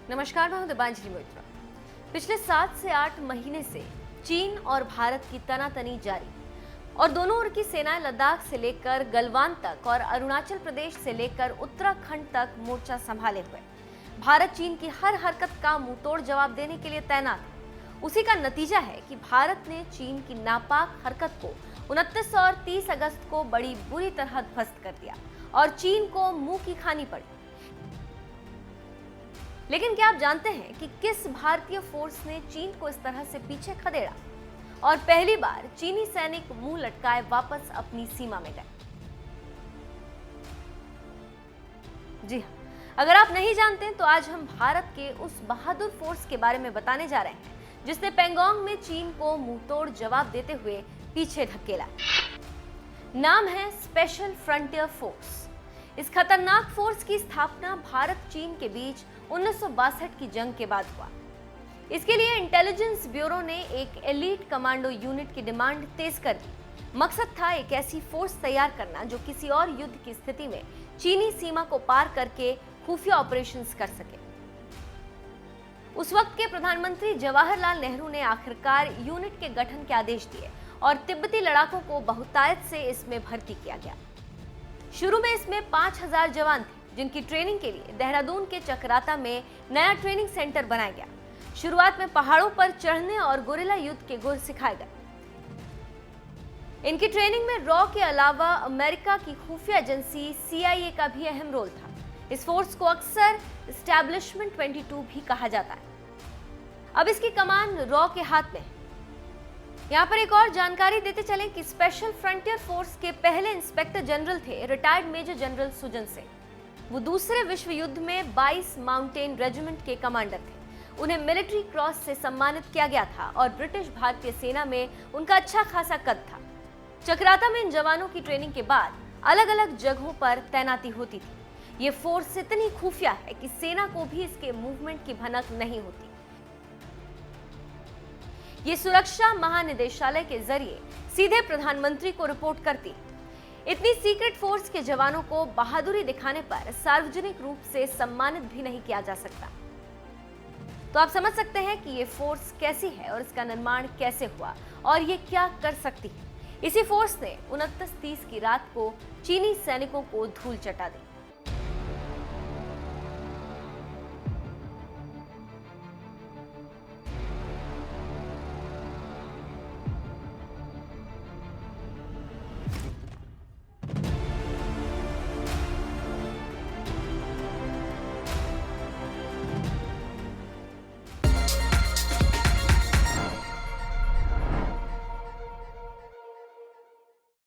नमस्कार, मैं हूं दिबांजलि मोइत्रा। पिछले 7 से 8 महीने से चीन और भारत की तनातनी जारी और दोनों ओर की सेनाएं लद्दाख से लेकर गलवान तक और अरुणाचल प्रदेश से लेकर उत्तराखंड तक मोर्चा संभाले हुए। भारत चीन की हर हरकत का मुंहतोड़ जवाब देने के लिए तैनात है। उसी का नतीजा है कि भारत ने चीन की नापाक हरकत को 29 और 30 अगस्त को बड़ी बुरी तरह ध्वस्त कर दिया और चीन को मुंह की खानी पड़ी। लेकिन क्या आप जानते हैं कि किस भारतीय फोर्स ने चीन को इस तरह से पीछे खदेड़ा और पहली बार चीनी सैनिक मुंह लटकाए वापस अपनी सीमा में गए? जी हाँ, अगर आप नहीं जानते तो आज हम भारत के उस बहादुर फोर्स के बारे में बताने जा रहे हैं जिसने पेंगोंग में चीन को मुंहतोड़ जवाब देते हुए पीछे धकेला। नाम है स्पेशल फ्रंटियर फोर्स। इस खतरनाक फोर्स की स्थापना भारत चीन के बीच 1962 की जंग के बाद हुआ। इसके लिए इंटेलिजेंस ब्यूरो ने एक एलीट कमांडो यूनिट की डिमांड तेज कर दी। मकसद था एक ऐसी फोर्स तैयार करना जो किसी और युद्ध की स्थिति में चीनी सीमा को पार करके खुफिया ऑपरेशंस कर सके। उस वक्त के प्रधानमंत्री जवाहरलाल नेहरू ने आखिरकार यूनिट के गठन के आदेश दिए और तिब्बती लड़ाकों को बहुतायत से इसमें भर्ती किया गया। शुरू में इसमें 5000 जवान थे जिनकी ट्रेनिंग के लिए देहरादून के चकराता में नया ट्रेनिंग सेंटर बनाया गया। शुरुआत में पहाड़ों पर चढ़ने और गोरिल्ला युद्ध के गुर सिखाए गए। इनकी ट्रेनिंग में रॉ के अलावा अमेरिका की खुफिया एजेंसी CIA का भी अहम रोल था। इस फोर्स को अक्सर एस्टैब्लिशमेंट 22 भी कहा जाता है। अब इसकी कमान रॉ के हाथ में है। यहाँ पर एक और जानकारी देते चलें कि स्पेशल फ्रंटियर फोर्स के पहले इंस्पेक्टर जनरल थे रिटायर्ड मेजर जनरल सुजन सिंह। वो दूसरे विश्व युद्ध में 22 माउंटेन रेजिमेंट के कमांडर थे। उन्हें मिलिट्री क्रॉस से सम्मानित किया गया था और ब्रिटिश भारतीय सेना में उनका अच्छा खासा कद था। चकराता में इन जवानों की ट्रेनिंग के बाद अलग अलग जगहों पर तैनाती होती थी। ये फोर्स इतनी खुफिया है कि सेना को भी इसके मूवमेंट की भनक नहीं होती। ये सुरक्षा महानिदेशालय के जरिए सीधे प्रधानमंत्री को रिपोर्ट करती। इतनी सीक्रेट फोर्स के जवानों को बहादुरी दिखाने पर सार्वजनिक रूप से सम्मानित भी नहीं किया जा सकता। तो आप समझ सकते हैं कि ये फोर्स कैसी है और इसका निर्माण कैसे हुआ और ये क्या कर सकती है। इसी फोर्स ने 29-30 की रात को चीनी सैनिकों को धूल चटा दी।